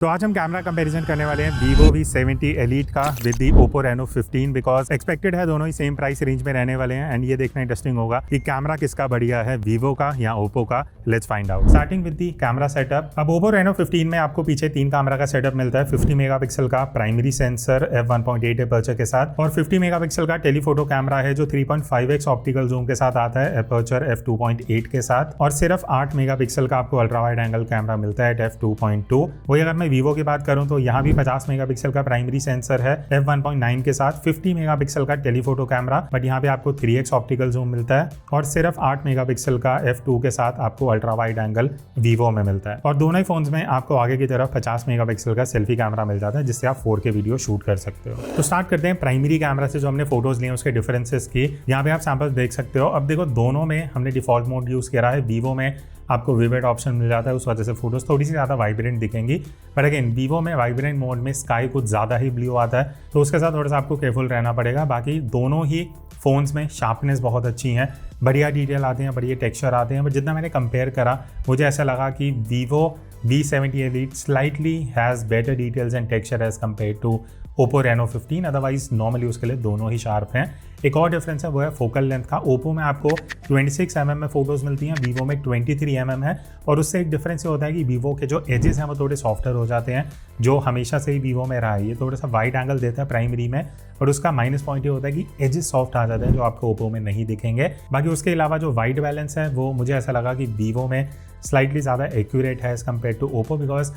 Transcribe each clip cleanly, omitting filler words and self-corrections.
तो आज हम कैमरा कंपैरिजन करने वाले हैं Vivo V70 Elite का with the Oppo Reno 15 because expected है दोनों ही सेम प्राइस रेंज में रहने वाले हैं एंड ये देखना इंटरेस्टिंग होगा कि कैमरा किसका बढ़िया है, Vivo का या Oppo का। Let's find out. Starting with the camera setup. अब Oppo Reno 15 में आपको पीछे 3 कैमरा का सेटअप मिलता है। 50 मेगापिक्सल का प्राइमरी सेंसर f1.8 एपर्चर के साथ और 50 मेगापिक्सल का टेलीफोटो कैमरा है जो 3.5x ऑप्टिकल जूम के साथ आता है एपर्चर f2.8 के साथ और सिर्फ 8 मेगापिक्सल का आपको अल्ट्रा वाइड एंगल कैमरा मिलता है f2.2। वही अगर मैं Vivo की बात करूं तो यहाँ भी 50 मेगापिक्सल का प्राइमरी सेंसर है f1.9 के साथ, 50 मेगापिक्सल का टेलीफोटो कैमरा बट यहाँ पे आपको 3x ऑप्टिकल जूम मिलता है और सिर्फ 8 मेगापिक्सल का f2 के साथ आपको अल्ट्रा वाइड एंगल Vivo में मिलता है। और दोनों ही फोन्स में आपको आगे की तरफ 50 मेगापिक्सल का सेल्फी कैमरा मिल जाता है जिससे आप 4K वीडियो शूट कर सकते हो। तो स्टार्ट करते हैं प्राइमरी कैमरा से जो हमने फोटोज लिए उसके डिफरेंसेस की। यहाँ पे आप सैंपल्स देख सकते हो। अब देखो दोनों में हमने डिफॉल्ट मोड यूज करा है। Vivo में आपको विविड ऑप्शन मिल जाता है, उस वजह से फोटोज थोड़ी सी ज़्यादा वाइब्रेंट दिखेंगी। पर अगेन Vivo में वाइब्रेंट मोड में स्काई कुछ ज़्यादा ही ब्लू आता है तो उसके साथ थोड़ा सा आपको केयरफुल रहना पड़ेगा। बाकी दोनों ही फ़ोन्स में शार्पनेस बहुत अच्छी है, बढ़िया डिटेल आते हैं, बढ़िया टेक्सचर आते हैं। बट जितना मैंने कंपेयर करा मुझे ऐसा लगा कि Vivo V70 Elite slightly has better details and texture as compare to Oppo Reno 15। Otherwise normal use के लिए दोनों ही शार्प हैं। एक और डिफरेंस है वो है फोकल लेंथ का। Oppo में आपको 26 mm में फोटोज़ मिलती हैं, Vivo में 23 mm है। और उससे एक डिफरेंस ये होता है कि Vivo के जो एजेस हैं वो थोड़े सॉफ्टर हो जाते हैं, जो हमेशा से ही Vivo में रहा है। ये थोड़ा सा वाइड एंगल देता है प्राइमरी में और उसका माइनस पॉइंट ये होता है कि एजेस सॉफ्ट आ जाते हैं जो आपको Oppo में नहीं दिखेंगे। बाकी उसके अलावा जो वाइट बैलेंस है वो मुझे ऐसा लगा कि Vivo में स्लाइटली ज़्यादा एक्यूरेट है as compare to Oppo। Because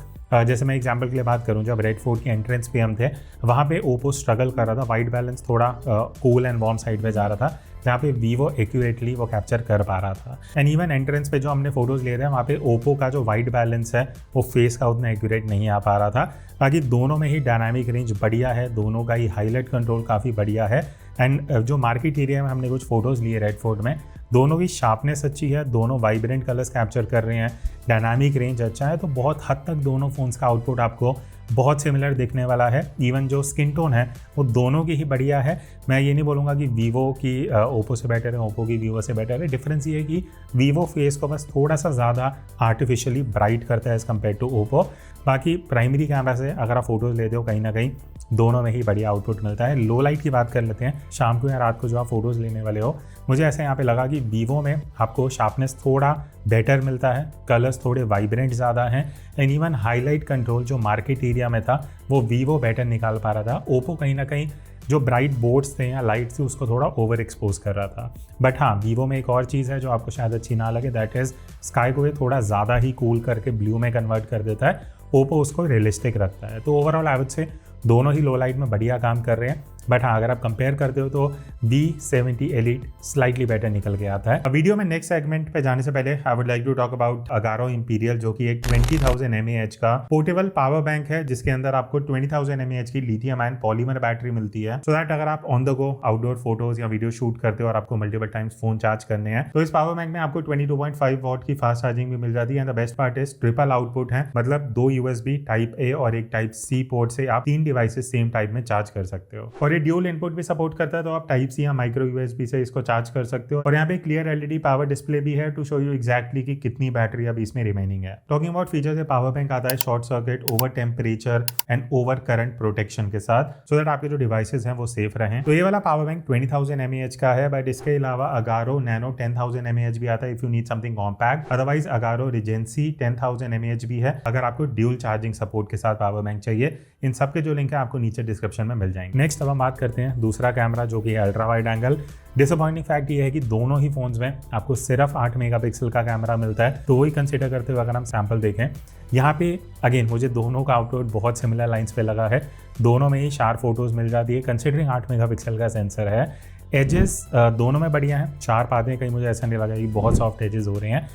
जैसे मैं एग्जांपल के लिए बात करूं, जब रेड फोर्ट की एंट्रेंस पे हम थे वहाँ पे Oppo स्ट्रगल कर रहा था, वाइट बैलेंस थोड़ा कूल एंड वार्म साइड पे जा रहा था, जहाँ पे Vivo एक्यूरेटली वो कैप्चर कर पा रहा था। एंड इवन एंट्रेंस पे जो हमने फोटोज़ ले रहे हैं वहाँ पे Oppo का जो वाइट बैलेंस है वो फेस का उतना एक्यूरेट नहीं आ पा रहा था। बाकी दोनों में ही डायनामिक रेंज बढ़िया है, दोनों का ही हाईलाइट कंट्रोल काफ़ी बढ़िया है। एंड जो मार्केट एरिया में हमने कुछ फोटोज़ लिए रेड फोर्ट में, दोनों की शार्पनेस अच्छी है, दोनों वाइब्रेंट कलर्स कैप्चर कर रहे हैं, डायनामिक रेंज अच्छा है। तो बहुत हद तक दोनों फ़ोन्स का आउटपुट आपको बहुत सिमिलर दिखने वाला है। इवन जो स्किन टोन है वो दोनों की ही बढ़िया है। मैं ये नहीं बोलूँगा कि Vivo की Oppo से बेटर है, Oppo की Vivo से बेटर है। डिफरेंस ये है कि Vivo फेस को बस थोड़ा सा ज़्यादा आर्टिफिशियली ब्राइट करता है एज़ कम्पेयर टू Oppo। बाकी प्राइमरी कैमरा से अगर आप फोटोज़ लेते हो कहीं ना कहीं दोनों में ही बढ़िया आउटपुट मिलता है। लो लाइट की बात कर लेते हैं, शाम को या रात को जो आप फोटोज़ लेने वाले हो, मुझे ऐसे यहाँ पे लगा कि Vivo में आपको शार्पनेस थोड़ा बेटर मिलता है, कलर्स थोड़े वाइब्रेंट ज़्यादा हैं एंड इवन हाईलाइट कंट्रोल जो मार्केट एरिया में था वो Vivo बेटर निकाल पा रहा था। Oppo कहीं ना कहीं जो ब्राइट बोर्ड्स थे या लाइट थी उसको थोड़ा ओवर एक्सपोज कर रहा था। बट हाँ, Vivo में एक और चीज़ है जो आपको शायद अच्छी ना लगे, दैट इज़ स्काई को ये थोड़ा ज़्यादा ही कूल करके ब्लू में कन्वर्ट कर देता है, Oppo उसको रियलिस्टिक रखता है। तो ओवरऑल आई वुड से दोनों ही लो लाइट में बढ़िया काम कर रहे हैं। बट हाँ, अगर आप कंपेयर करते हो तो V70 Elite स्लाइटली बेटर निकल के आता है। वीडियो में नेक्स्ट सेगमेंट पे जाने से पहले I would like to talk about Agaro Imperial, जो कि एक 20,000 mAh का पोर्टेबल पावर बैंक है जिसके अंदर आपको 20,000 mAh की लिथियम आयन पॉलीमर बैटरी मिलती है। सो दैट अगर आप on the go outdoor photos या वीडियो शूट करते हो और आपको मल्टीपल टाइम्स फोन चार्ज करने हैं तो इस पावर बैंक में आपको 22.5 वॉट की फास्ट चार्जिंग भी मिल जाती है। And the best part is triple output है, मतलब 2 USB टाइप A और एक टाइप C पोर्ट से आप 3 डिवाइसेस सेम टाइप में चार्ज कर सकते हो। और ये ड्यूल इनपुट भी सपोर्ट करता है तो आप टाइप C या माइक्रो USB से इसको चार्ज कर सकते हो। और यहाँ पे क्लियर LED पावर डिस्प्ले भी है टू शो यू एग्जैक्टली कि कितनी बैटरी अब इसमें रिमेनिंग है। टॉकिंग अबाउट फीचर्स, ये पावर बैंक आता है short circuit, over temperature and over current protection के साथ, सो दैट आपके जो डिवाइसेस हैं वो सेफ रहें। तो ये वाला पावर बैंक 20,000 mAh का है। बट इसके अलावा Agaro Nano 10,000 mAh भी आता है if you need something compact. Otherwise Agaro Regency 10,000 mAh भी है अगर आपको ड्यूल चार्जिंग सपोर्ट के साथ पावर बैंक चाहिए। इन सब के जो लिंक है आपको नीचे डिस्क्रिप्शन में मिल जाएंगे। नेक्स्ट अब हम बात करते हैं दूसरा कैमरा जो कि ultra wide angle. Disappointing fact ये है कि दोनों ही फोन्स में आपको सिर्फ 8 मेगापिक्सल का कैमरा मिलता है। तो वही कंसीडर करते हुए अगर हम सैंपल देखें, यहाँ पे अगेन मुझे दोनों का आउटपुट बहुत सिमिलर लाइंस पे लगा है, दोनों में ही शार्प फोटोज़ मिल जाती है कंसिडरिंग 8 मेगापिक्सल का सेंसर है। एजेस दोनों में बढ़िया हैं, शार्प आते हैं, कहीं मुझे ऐसा नहीं लगा कि बहुत सॉफ्ट एजेस हो रहे हैं।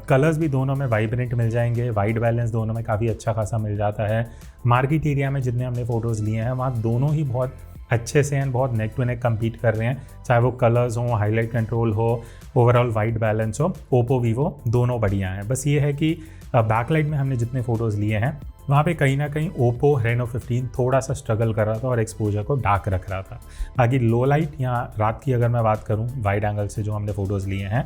कलर्स भी दोनों में वाइब्रेंट मिल जाएंगे, वाइट बैलेंस दोनों में काफ़ी अच्छा खासा मिल जाता है। मार्केट एरिया में जितने हमने फोटोज़ लिए हैं वहाँ दोनों ही बहुत अच्छे से एंड बहुत नेक टू नेक कम्पीट कर रहे हैं, चाहे वो कलर्स हो, हाईलाइट कंट्रोल हो, ओवरऑल वाइट बैलेंस हो। Oppo Vivo दोनों बढ़िया हैं। बस ये है कि बैकलाइट में हमने जितने फ़ोटोज़ लिए हैं वहाँ पे कहीं ना कहीं Oppo Reno 15 थोड़ा सा स्ट्रगल कर रहा था और एक्सपोजर को डार्क रख रहा था। बाकी लो लाइट या रात की अगर मैं बात करूँ वाइड एंगल से जो हमने फ़ोटोज़ लिए हैं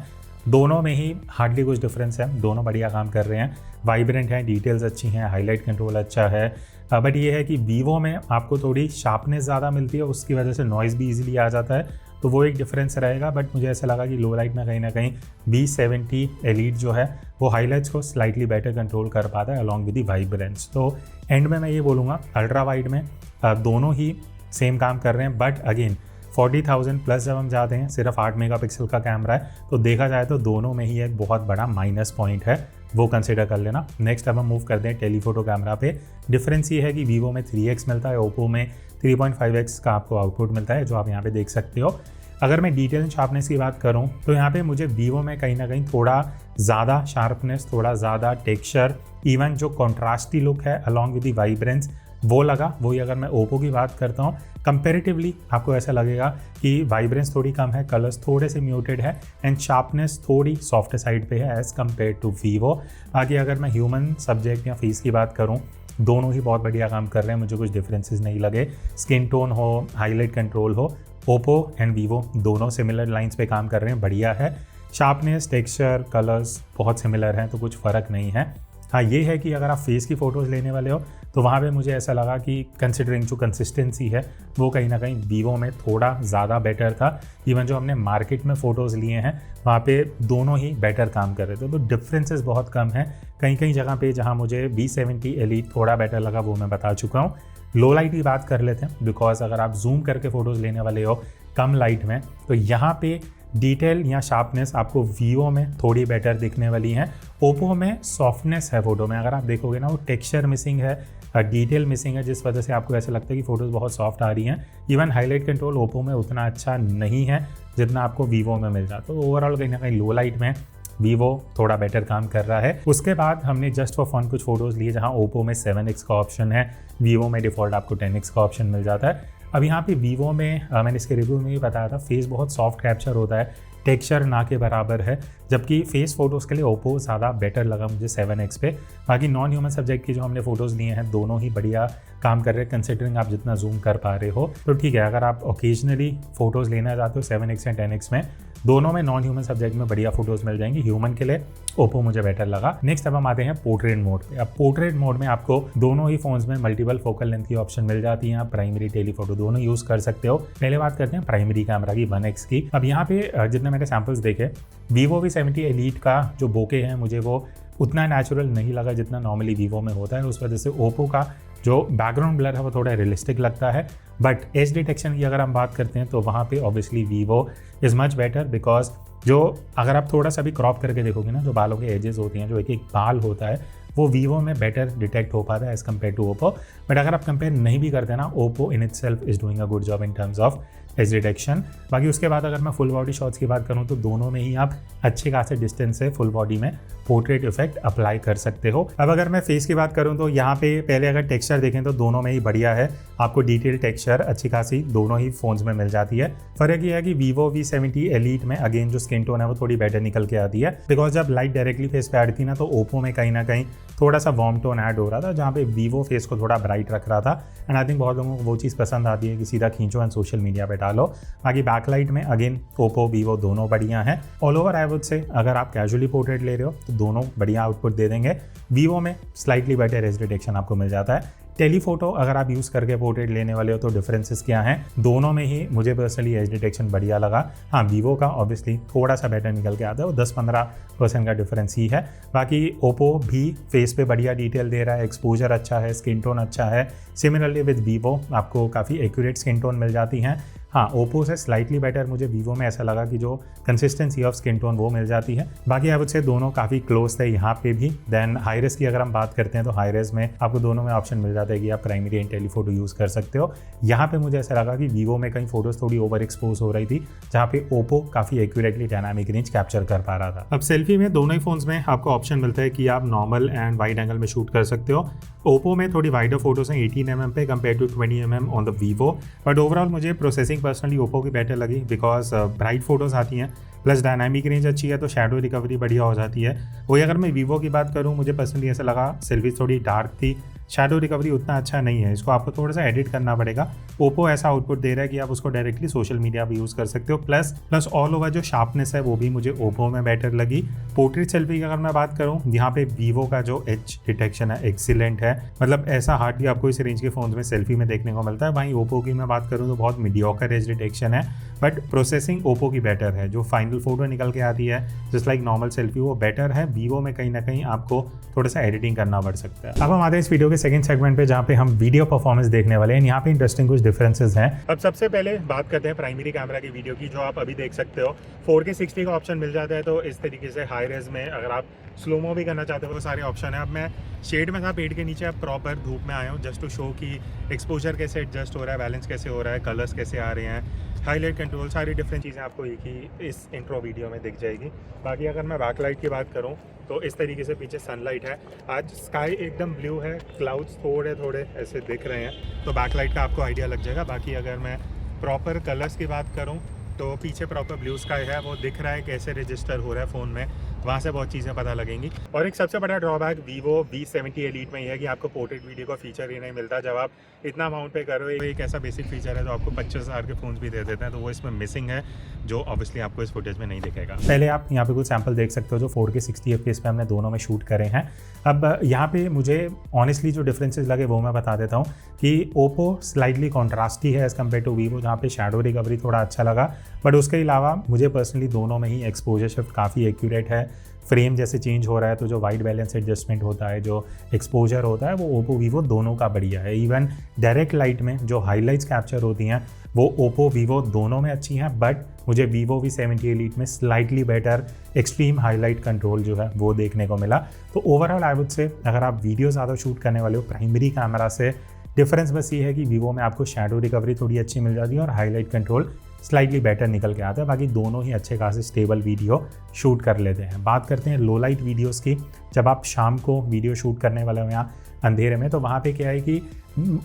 दोनों में ही हार्डली कुछ डिफरेंस है, दोनों बढ़िया काम कर रहे हैं, वाइब्रेंट हैं, डिटेल्स अच्छी हैं, हाईलाइट कंट्रोल अच्छा है। बट ये है कि वीवो में आपको थोड़ी शार्पनेस ज़्यादा मिलती है, उसकी वजह से नॉइज़ भी ईजिली आ जाता है, तो वो एक डिफरेंस रहेगा। बट मुझे ऐसा लगा कि लो लाइट में कहीं ना कहीं V70 एलीट जो है वो हाईलाइट्स को स्लाइटली बेटर कंट्रोल कर पाता है अलॉन्ग विद दी वाइब्रेंस। तो एंड में मैं ये बोलूँगा अल्ट्रा वाइड में दोनों ही सेम काम कर रहे हैं, बट अगेन 40,000 प्लस जब हम जाते हैं, सिर्फ 8 मेगापिक्सल का कैमरा है, तो देखा जाए तो दोनों में ही एक बहुत बड़ा माइनस पॉइंट है, वो कंसिडर कर लेना। नेक्स्ट अब हम मूव करते हैं टेलीफोटो कैमरा पे। डिफरेंस ये है कि वीवो में 3x मिलता है, ओप्पो में 3.5x का आपको आउटपुट मिलता है, जो आप यहाँ पे देख सकते हो। अगर मैं डिटेल एंड शार्पनेस की बात करूँ तो यहाँ पे मुझे वीवो में कहीं ना कहीं थोड़ा ज़्यादा शार्पनेस, थोड़ा ज़्यादा टेक्सचर, इवन जो कॉन्ट्रास्टी लुक है अलॉन्ग विद दी वाइब्रेंस वो लगा। वही अगर मैं ओप्पो की बात करता हूँ, कंपेरेटिवली आपको ऐसा लगेगा कि वाइब्रेंस थोड़ी कम है, कलर्स थोड़े से म्यूटेड है एंड शार्पनेस थोड़ी सॉफ्ट साइड पे है एज़ कम्पेयर टू वीवो। बाकी अगर मैं ह्यूमन सब्जेक्ट या फेस की बात करूँ, दोनों ही बहुत बढ़िया काम कर रहे हैं, मुझे कुछ डिफरेंसेस नहीं लगे। स्किन टोन हो, हाईलाइट कंट्रोल हो, ओप्पो एंड वीवो दोनों सिमिलर लाइंस पे काम कर रहे हैं, बढ़िया है। शार्पनेस, टेक्सचर, कलर्स बहुत सिमिलर हैं, तो कुछ फ़र्क नहीं है। हाँ, ये है कि अगर आप फेस की फ़ोटोज़ लेने वाले हो तो वहाँ पे मुझे ऐसा लगा कि कंसिडरिंग जो कंसिस्टेंसी है वो कहीं ना कहीं वीवो में थोड़ा ज़्यादा बेटर था। इवन जो हमने मार्केट में फ़ोटोज़ लिए हैं वहाँ पे दोनों ही बेटर काम कर रहे थे, तो डिफरेंसेस बहुत कम हैं। कहीं कहीं जगह पे जहाँ मुझे V70 एलीट थोड़ा बेटर लगा वो मैं बता चुका हूँ। लो लाइट की बात कर लेते हैं, बिकॉज अगर आप जूम करके फ़ोटोज़ लेने वाले हो कम लाइट में, तो यहाँ पे डिटेल या शार्पनेस आपको वीवो में थोड़ी बेटर दिखने वाली है। ओप्पो में सॉफ्टनेस है फ़ोटो में, अगर आप देखोगे ना वो टेक्सचर मिसिंग है, डिटेल मिसिंग है, जिस वजह से आपको ऐसा लगता है कि फ़ोटोज़ बहुत सॉफ्ट आ रही हैं। इवन हाईलाइट कंट्रोल ओप्पो में उतना अच्छा नहीं है जितना आपको वीवो में मिल जाता है। तो ओवरऑल कहीं ना कहीं लो लाइट में वीवो थोड़ा बेटर काम कर रहा है। उसके बाद हमने जस्ट फॉर फन कुछ फ़ोटोज़ लिए, जहाँ ओप्पो में 7x का ऑप्शन है, वीवो में डिफ़ॉल्ट आपको 10x का ऑप्शन मिल जाता है। अब यहाँ पे वीवो में मैंने इसके रिव्यू में भी बताया था, फेस बहुत सॉफ्ट कैप्चर होता है, टेक्सचर ना के बराबर है, जबकि फेस फोटोज़ के लिए ओप्पो ज़्यादा बेटर लगा मुझे 7x पे। बाकी नॉन ह्यूमन सब्जेक्ट की जो हमने फ़ोटोज़ लिए हैं दोनों ही बढ़िया काम कर रहे हैं, कंसिडरिंग आप जितना जूम कर पा रहे हो तो ठीक है। अगर आप ओकेजनली फ़ोटोज़ लेना चाहते हो 7x या 10x में, दोनों में नॉन ह्यूमन सब्जेक्ट में बढ़िया फोटोज़ मिल जाएंगी। ह्यूमन के लिए ओप्पो मुझे बेटर लगा। नेक्स्ट अब हम आते हैं पोर्ट्रेट मोड पे। अब पोर्ट्रेट मोड में आपको दोनों ही फोन्स में मल्टीपल फोकल लेंथ की ऑप्शन मिल जाती है, आप प्राइमरी टेलीफोटो दोनों यूज़ कर सकते हो। पहले बात करते हैं प्राइमरी कैमरा की 1x की। अब यहाँ पे जितने मैंने सैम्पल्स देखे, वीवो V70 एलीट का जो बोके है मुझे वो उतना नेचुरल नहीं लगा जितना नॉर्मली वीवो में होता है। उस वजह से ओप्पो का जो बैकग्राउंड ब्लर है वो थोड़ा रियलिस्टिक लगता है। बट एज डिटेक्शन की अगर हम बात करते हैं तो वहाँ पे obviously Vivo is much better, because जो अगर आप थोड़ा सा भी क्रॉप करके देखोगे ना, जो बालों के एजेस होती हैं, जो एक एक बाल होता है, वो वीवो में बेटर डिटेक्ट हो पाता है as compare to Oppo. But अगर आप कंपेयर नहीं भी करते ना, Oppo in itself is doing a good job in terms of edge detection. बाकी उसके बाद अगर मैं फुल बॉडी शॉट्स की बात करूँ तो दोनों में ही आप अच्छे खासे डिस्टेंस से फुल बॉडी में पोर्ट्रेट इफेक्ट अप्लाई कर सकते हो। अब अगर मैं फेस की बात करूँ तो यहाँ पे पहले अगर टेक्सचर देखें तो दोनों में ही बढ़िया है, आपको डिटेल टेक्सचर अच्छी खासी दोनों ही फोन्स में मिल जाती है। फर्क यह है कि वीवो V70 एलीट में अगेन जो स्किन टोन है वो थोड़ी बेटर निकल के आती है, बिकॉज जब लाइट डायरेक्टली फेस पे आती थी ना तो ओप्पो में कहीं ना कहीं थोड़ा सा वार्म टोन ऐड हो रहा था, जहाँ पे वीवो फेस को थोड़ा ब्राइट रख रहा था। एंड आई थिंक बहुत लोगों को वो चीज़ पसंद आती है कि सीधा खींचो एंड सोशल मीडिया पे डालो। बाकी बैकलाइट में अगेन ओप्पो वीवो दोनों बढ़िया हैं। All over I would say अगर आप कैजुअली पोर्ट्रेट ले रहे हो तो दोनों बढ़िया आउटपुट दे देंगे। वीवो में स्लाइटली बेटर एज डिटेक्शन आपको मिल जाता है। टेलीफोटो अगर आप यूज़ करके पोर्ट्रेट लेने वाले हो तो डिफरेंसेस क्या हैं, दोनों में ही मुझे पर्सनली एज डिटेक्शन बढ़िया लगा। हाँ, वीवो का ऑब्वियसली थोड़ा सा बेटर निकल के आता है, वो 10-15% का डिफरेंस ही है। बाकी ओप्पो भी फेस पे बढ़िया डिटेल दे रहा है, एक्सपोजर अच्छा है, स्किन टोन अच्छा है। सिमिलरली विद वीवो आपको काफ़ी एक्यूरेट स्किन टोन मिल जाती हैं। हाँ, ओप्पो से स्लाइटली बेटर मुझे वीवो में ऐसा लगा कि जो कंसिस्टेंसी ऑफ स्किन टोन वो मिल जाती है। बाकी आई वुड से दोनों काफ़ी क्लोज थे यहाँ पे भी। देन हाईरेस की अगर हम बात करते हैं तो हाईरेस में आपको दोनों में ऑप्शन मिल जाता है कि आप प्राइमरी एंड टेलीफोटो यूज़ कर सकते हो। यहाँ पे मुझे ऐसा लगा कि वीवो में कहीं फोटोज़ थोड़ी ओवर एक्सपोज हो रही थी, जहाँ पे ओप्पो काफ़ी एक्यूरेटली डायनामिक रेंज कैप्चर कर पा रहा था। अब सेल्फी में दोनों ही फोन्स में आपको ऑप्शन मिलता है कि आप नॉर्मल एंड वाइड एंगल में शूट कर सकते हो। ओप्पो में थोड़ी वाइडर फोटोज़ हैं 18mm पे compare to 20mm on the Vivo. But overall मुझे प्रोसेसिंग पर्सनली ओप्पो की बेटर लगी, बिकॉज ब्राइट फोटोज़ आती हैं, प्लस डायनामिक रेंज अच्छी है तो शैडो रिकवरी बढ़िया हो जाती है। वही अगर मैं वीवो की बात करूँ, मुझे पर्सनली ऐसा लगा सेल्फी थोड़ी डार्क थी, शैडो रिकवरी उतना अच्छा नहीं है, इसको आपको थोड़ा सा एडिट करना पड़ेगा। ओप्पो ऐसा आउटपुट दे रहा है कि आप उसको डायरेक्टली सोशल मीडिया पे यूज़ कर सकते हो। प्लस ऑल ओवर जो शार्पनेस है वो भी मुझे ओप्पो में बेटर लगी। पोर्ट्रेट सेल्फी की अगर मैं बात करूँ, यहाँ पे वीवो का जो एज डिटेक्शन है एक्सीलेंट है, मतलब ऐसा हार्डली आपको इस रेंज के फ़ोन में सेल्फी में देखने को मिलता है। वहीं ओप्पो की मैं बात करूँ तो बहुत मीडियोकर एज डिटेक्शन है, बट प्रोसेसिंग ओप्पो की बेटर है। जो फाइनल फोटो निकल के आती है जस्ट लाइक नॉर्मल सेल्फी, वो बेटर है। वीवो में कहीं ना कहीं आपको थोड़ा सा एडिटिंग करना पड़ सकता है। अब हम आते हैं इस वीडियो के सेकंड सेगमेंट पे, जहाँ पे हम वीडियो परफॉर्मेंस देखने वाले हैं। यहाँ पे इंटरेस्टिंग कुछ डिफरेंसेस हैं। अब सबसे पहले बात करते हैं प्राइमरी कैमरा की वीडियो की, जो आप अभी देख सकते हो 4K 60 का ऑप्शन मिल जाता है। तो इस तरीके से हाई रेज में अगर आप स्लोमो भी करना चाहते हो तो सारे ऑप्शन है। अब मैं शेड में था पेड़ के नीचे, अब प्रॉपर धूप में आया हूँ जस्ट टू शो कि एक्सपोजर कैसे एडजस्ट हो रहा है, बैलेंस कैसे हो रहा है, कलर्स कैसे आ रहे हैं, हाईलाइट कंट्रोल, सारी डिफरेंट चीज़ें आपको एक ही इस इंट्रो वीडियो में दिख जाएगी। बाकी अगर मैं बैकलाइट की बात करूँ तो इस तरीके से पीछे सनलाइट है। आज स्काई एकदम ब्लू है, क्लाउड्स थोड़े थोड़े ऐसे दिख रहे हैं, तो बैकलाइट का आपको आइडिया लग जाएगा। बाकी अगर मैं प्रॉपर कलर्स की बात करूँ तो पीछे प्रॉपर ब्लू स्काई है, वो दिख रहा है कैसे रजिस्टर हो रहा है फ़ोन में, वहाँ से बहुत चीज़ें पता लगेंगी। और एक सबसे बड़ा ड्रॉबैक Vivo V70 एलीट में यह है कि आपको पोर्ट्रेट वीडियो का फीचर ही नहीं मिलता। जब आप इतना अमाउंट पे करो, एक ऐसा बेसिक फीचर है जो आपको 25,000 के फ़ोन भी दे देते हैं, तो वो इसमें मिसिंग है, जो ऑब्वियसली आपको इस फुटेज में नहीं दिखेगा। पहले आप यहाँ पे कुछ सैंपल देख सकते हो जो 4K 60 FPS पे हमने दोनों में शूट करे हैं। अब यहाँ पे मुझे ऑनेस्टली जो डिफरेंसेस लगे वो मैं बता देता हूँ कि ओप्पो स्लाइटली कॉन्ट्रास्टी है एज़ कम्पेयर टू वीवो, जहाँ पे शैडो रिकवरी थोड़ा अच्छा लगा। बट उसके अलावा मुझे पर्सनली दोनों में ही एक्सपोजर शिफ्ट काफ़ी एक्यूरेट है। फ्रेम जैसे चेंज हो रहा है तो जो वाइट बैलेंस एडजस्टमेंट होता है, जो एक्सपोजर होता है, वो ओप्पो वीवो दोनों का बढ़िया है। इवन डायरेक्ट लाइट में जो हाइलाइट्स कैप्चर होती हैं वो ओप्पो वीवो दोनों में अच्छी हैं, बट मुझे Vivo V70 एलीट में slightly better extreme highlight control जो है वो देखने को मिला। तो ओवरऑल आई वुड से अगर आप वीडियो ज़्यादा शूट करने वाले हो प्राइमरी कैमरा से, डिफरेंस बस ये है कि Vivo में आपको शैडो रिकवरी थोड़ी अच्छी मिल जाती है और हाईलाइट कंट्रोल स्लाइटली बेटर निकल के आता है। बाकी दोनों ही अच्छे खासे स्टेबल वीडियो शूट कर लेते हैं। बात करते हैं लो लाइट वीडियोस की। जब आप शाम को वीडियो शूट करने वाले हो या अंधेरे में, तो वहाँ पे क्या है कि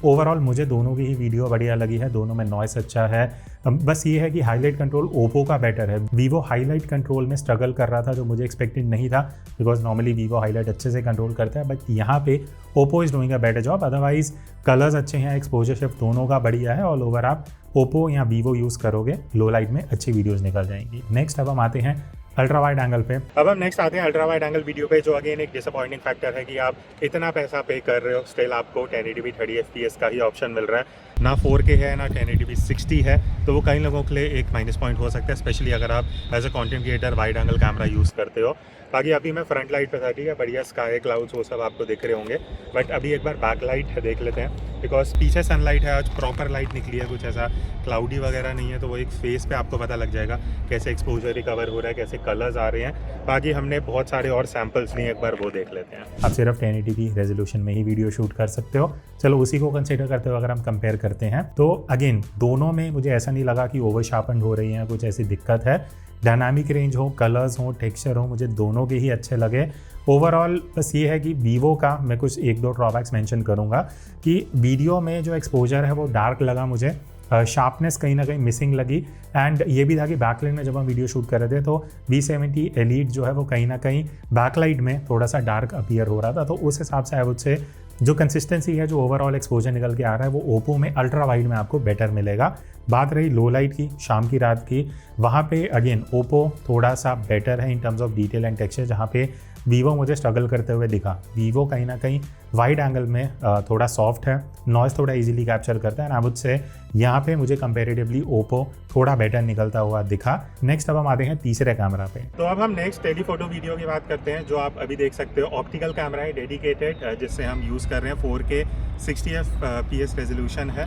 ओवरऑल मुझे दोनों की ही वीडियो बढ़िया लगी है, दोनों में नॉइस अच्छा है। बस ये है कि हाईलाइट कंट्रोल ओप्पो का बेटर है। Vivo हाईलाइट कंट्रोल में स्ट्रगल कर रहा था, जो मुझे एक्सपेक्टेड नहीं था, बिकॉज नॉर्मली Vivo हाईलाइट अच्छे से कंट्रोल करता है, बट यहाँ पे Oppo is doing a better job. Otherwise colours अच्छे हैं, एक्सपोजर शिफ्ट दोनों का बढ़िया है। ऑल ओवर आप ओप्पो या Vivo यूज़ करोगे, लो लाइट में अच्छी वीडियोज़ निकल जाएंगी। नेक्स्ट अब हम आते हैं अल्ट्रा वाइड एंगल पे। अब हम नेक्स्ट आते हैं अल्ट्रा वाइड एंगल वीडियो पे, जो अगेन एक डिसअपॉइंटिंग फैक्टर है कि आप इतना पैसा पे कर रहे हो, स्टिल आपको 1080p 30 FPS का ही ऑप्शन मिल रहा है, ना 4K है ना 1080p 60 है। तो वो कई लोगों के लिए एक माइनस पॉइंट हो सकता है, स्पेशली अगर आप as a content creator wide angle camera use करते हो। बाकी अभी मैं फ्रंट लाइट पे था, ठीक है, बढ़िया स्काई क्लाउड्स वो सब आपको दिख रहे होंगे, बट अभी एक बार बैक लाइट देख लेते हैं, बिकॉज पीछे सनलाइट है, आज प्रॉपर लाइट निकली है, कुछ ऐसा क्लाउडी वगैरह नहीं है, तो वो एक फेस पे आपको पता लग जाएगा कैसे एक्सपोजर रिकवर हो रहा है, कैसे कलर्स आ रहे हैं। बाकी हमने बहुत सारे और सैम्पल्स लिए, एक बार वो देख लेते हैं। आप सिर्फ 1080p रेजोल्यूशन में ही वीडियो शूट कर सकते हो। चलो उसी को कंसिडर करते हुए अगर हम कंपेयर करते हैं, तो अगेन दोनों में मुझे ऐसा नहीं लगा कि ओवर शार्पन हो रही है, कुछ ऐसी दिक्कत है। डायनामिक रेंज हो, कलर्स हो, टेक्सचर हो, मुझे दोनों के ही अच्छे लगे। ओवरऑल बस ये है कि Vivo का मैं कुछ एक दो ड्रॉबैक्स मेंशन करूँगा कि वीडियो में जो एक्सपोजर है वो डार्क लगा मुझे, शार्पनेस कहीं ना कहीं मिसिंग लगी। एंड ये भी था कि बैकलाइट में जब हम वीडियो शूट कर रहे थे तो V70 एलीट जो है वो कहीं ना कहीं बैकलाइट में थोड़ा सा डार्क अपीयर हो रहा था। तो उस हिसाब से आई वुड से जो कंसिस्टेंसी है, जो ओवरऑल एक्सपोजर निकल के आ रहा है, वो ओप्पो में अल्ट्रा वाइड में आपको बेटर मिलेगा। बात रही लो लाइट की, शाम की रात की, वहाँ पे अगेन ओप्पो थोड़ा सा बेटर है इन terms of detail and texture, जहाँ पे Vivo मुझे स्ट्रगल करते हुए दिखा। Vivo कहीं ना कहीं वाइड एंगल में थोड़ा सॉफ्ट है, नॉइस थोड़ा इजीली कैप्चर करता है, एंड आई वुड से यहाँ पे मुझे कंपैरेटिवली ओप्पो थोड़ा बेटर निकलता हुआ दिखा। नेक्स्ट अब हम आते हैं तीसरे कैमरा पे। तो अब हम नेक्स्ट टेलीफोटो वीडियो की बात करते हैं, जो आप अभी देख सकते हो ऑप्टिकल कैमरा है डेडिकेटेड, जिससे हम यूज़ कर रहे हैं। 4K 60 FPS रेजोल्यूशन है।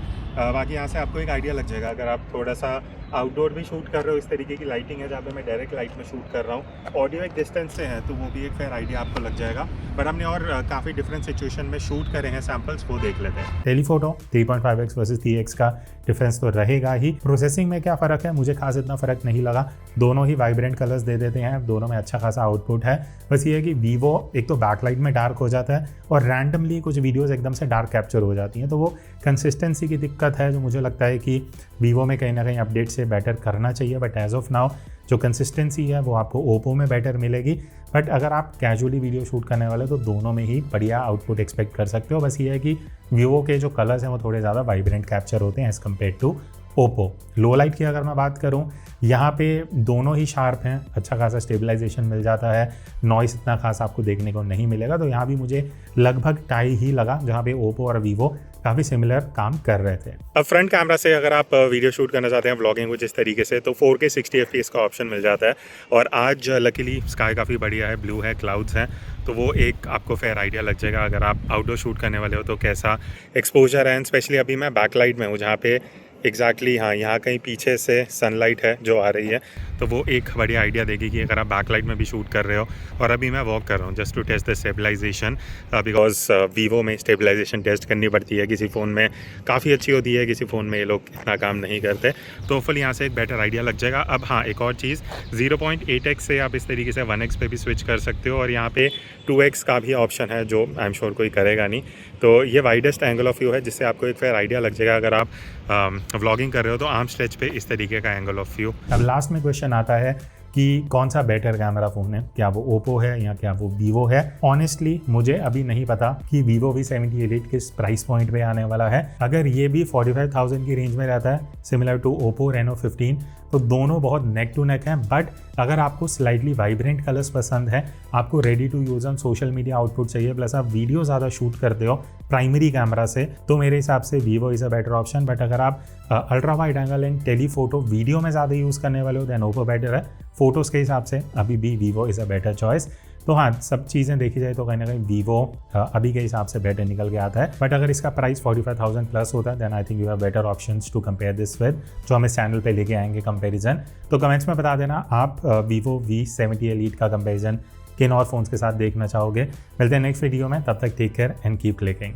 बाकी यहाँ से आपको एक आइडिया लग जाएगा अगर आप थोड़ा सा आउटडोर भी शूट कर रहे हो, इस तरीके की लाइटिंग है जहाँ पे मैं डायरेक्ट लाइट में शूट कर रहा हूँ, ऑडियो एक डिस्टेंस से है, तो वो भी एक फेयर आइडिया आपको लग जाएगा। बट हमने और काफ़ी डिफरेंट सिचुएशन में शूट करे हैं सैम्पल्स, वो देख लेते हैं। टेलीफोटो 3.5x वर्सेस 3x का डिफरेंस तो रहेगा ही। प्रोसेसिंग में क्या फ़र्क है, मुझे खास इतना फ़र्क नहीं लगा, दोनों ही वाइब्रेंट कलर्स दे देते हैं, दोनों में अच्छा खासा आउटपुट है। बस ये है कि Vivo एक तो बैकलाइट में डार्क हो जाता है और रैंडमली कुछ वीडियोज़ एकदम से डार्क कैप्चर हो जाती हैं, तो वो कंसिस्टेंसी की दिक्कत है, जो मुझे लगता है कि Vivo में कहीं ना कहीं अपडेट से बेटर करना चाहिए। बट एज ऑफ नाउ जो कंसिस्टेंसी है वो आपको ओप्पो में बेटर मिलेगी। बट अगर आप कैजुअली वीडियो शूट करने वाले तो दोनों में ही बढ़िया आउटपुट एक्सपेक्ट कर सकते हो। बस ये है कि वीवो के जो कलर्स हैं वो थोड़े ज़्यादा वाइब्रेंट कैप्चर होते हैं as compare to Oppo. Low light की अगर मैं बात करूं, यहाँ पे दोनों ही शार्प हैं, अच्छा खासा स्टेबलाइजेशन मिल जाता है, नॉइस इतना खास आपको देखने को नहीं मिलेगा। तो यहाँ भी मुझे लगभग टाई ही लगा, जहाँ पे ओप्पो और वीवो काफ़ी सिमिलर काम कर रहे थे। अब फ्रंट कैमरा से अगर आप वीडियो शूट करना चाहते हैं व्लॉगिंग कुछ इस तरीके से, तो 4K 60 FPS का ऑप्शन मिल जाता है। और आज लकीली स्काई काफ़ी बढ़िया है, ब्लू है, क्लाउड्स हैं, तो वो एक आपको फेयर आइडिया लग जाएगा अगर आप आउटडोर शूट करने वाले हो तो कैसा एक्सपोजर है। एंड स्पेशली अभी मैं बैकलाइट में हूँ, जहाँ पे एग्जैक्टली हाँ यहाँ कहीं पीछे से सनलाइट है जो आ रही है, तो वो एक बढ़िया आइडिया देगी कि अगर आप बैकलाइट में भी शूट कर रहे हो। और अभी मैं वॉक कर रहा हूँ just to test the stabilization, because Vivo में स्टेबलाइजेशन टेस्ट करनी पड़ती है, किसी फ़ोन में काफ़ी अच्छी होती है, किसी फ़ोन में ये लोग इतना काम नहीं करते। तो फुल यहाँ से एक बेटर आइडिया लग जाएगा। अब हाँ, एक और चीज़, 0.8x से आप इस तरीके से 1x पे भी स्विच कर सकते हो, और यहाँ पे 2x का भी ऑप्शन है जो आई एम श्योर कोई करेगा नहीं। तो ये वाइडेस्ट एंगल ऑफ व्यू है, जिससे आपको एक फेयर आइडिया लग जाएगा अगर आप व्लॉगिंग कर रहे हो तो आर्म स्ट्रेच पे इस तरीके का एंगल ऑफ व्यू। अब लास्ट में क्वेश्चन आता है कि कौन सा बेटर कैमरा फ़ोन है, क्या वो ओप्पो है या क्या वो वीवो है। ऑनेस्टली मुझे अभी नहीं पता कि वीवो V70 एलीट किस प्राइस पॉइंट पे आने वाला है। अगर ये भी 45,000 की रेंज में रहता है सिमिलर टू ओप्पो रेनो 15, तो दोनों बहुत नेक टू नेक हैं। बट अगर आपको स्लाइटली वाइब्रेंट कलर्स पसंद है, आपको ready to use on social media output चाहिए, प्लस आप वीडियो ज़्यादा शूट करते हो प्राइमरी कैमरा से, तो मेरे हिसाब से Vivo is a better option. But अगर आप ultra wide angle and telephoto video में ज़्यादा यूज़ करने वाले हो दैन ओप्पो बेटर है। फोटोज़ के हिसाब से अभी भी Vivo is a better choice. तो हाँ, सब चीज़ें देखी जाए तो कहीं ना कहीं वीवो अभी के हिसाब से बेटर निकल के आता है। बट अगर इसका प्राइस 45,000 प्लस होता है then I think you have better options to compare this with, जो हम इस चैनल पे लेके आएंगे कंपैरिजन। तो कमेंट्स में बता देना आप वीवो V70 एलीट का कंपैरिजन किन और फोन्स के साथ देखना चाहोगे। मिलते हैं नेक्स्ट वीडियो में, तब तक take care and keep clicking.